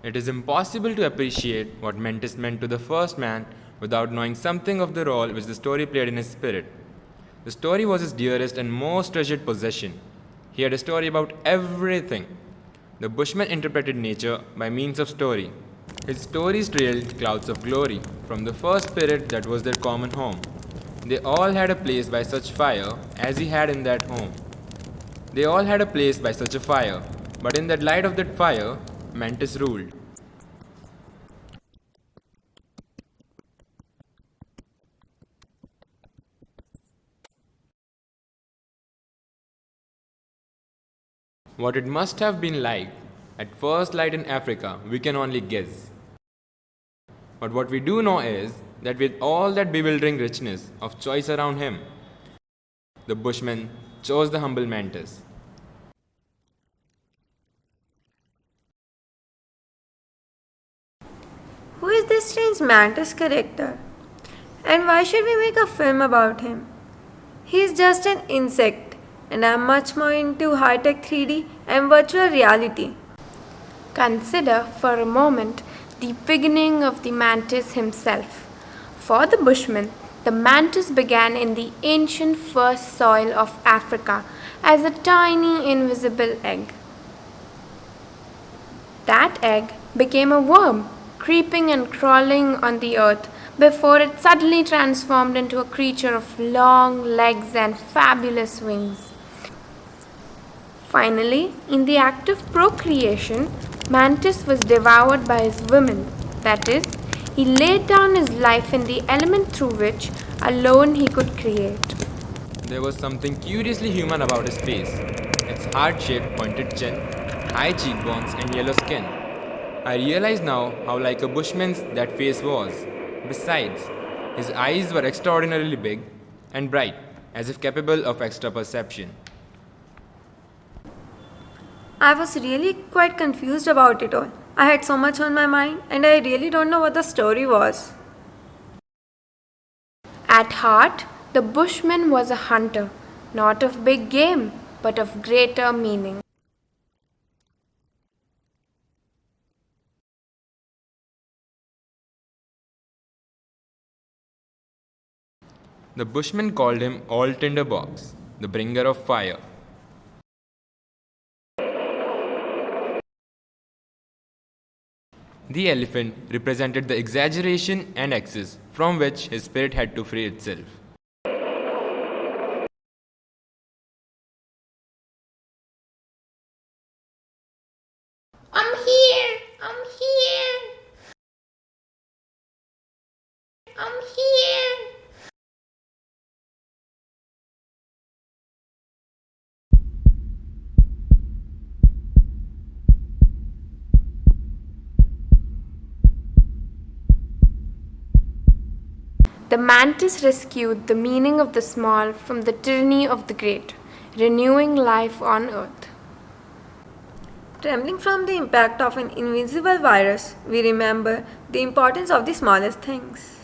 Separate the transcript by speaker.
Speaker 1: It is impossible to appreciate what Mantis meant to the first man without knowing something of the role which the story played in his spirit. The story was his dearest and most treasured possession. He had a story about everything. The Bushman interpreted nature by means of story. His stories trailed clouds of glory from the first spirit that was their common home. They all had a place by such fire as he had in that home. They all had a place by such a fire, but in the light of that fire, Mantis ruled. What it must have been like at first light in Africa, we can only guess. But what we do know is that with all that bewildering richness of choice around him, the Bushman chose the humble Mantis.
Speaker 2: Who is this strange Mantis character? And why should we make a film about him? He is just an insect, and I am much more into high-tech 3D and virtual reality.
Speaker 3: Consider for a moment the beginning of the mantis himself. For the Bushman, the mantis began in the ancient first soil of Africa as a tiny invisible egg. That egg became a worm, creeping and crawling on the earth before it suddenly transformed into a creature of long legs and fabulous wings. Finally, in the act of procreation, Mantis was devoured by his women. That is, he laid down his life in the element through which alone he could create.
Speaker 1: There was something curiously human about his face. Its heart-shaped pointed chin, high cheekbones and yellow skin. I realize now how like a bushman's that face was. Besides, his eyes were extraordinarily big and bright, as if capable of extra perception.
Speaker 2: I was really quite confused about it all. I had so much on my mind, and I really don't know what the story was.
Speaker 3: At heart, the Bushman was a hunter, not of big game, but of greater meaning.
Speaker 1: The Bushman called him All Tinderbox, the bringer of fire. The elephant represented the exaggeration and excess from which his spirit had to free itself.
Speaker 3: I'm here! I'm here! I'm here! The mantis rescued the meaning of the small from the tyranny of the great, renewing life on earth.
Speaker 2: Trembling from the impact of an invisible virus, we remember the importance of the smallest things.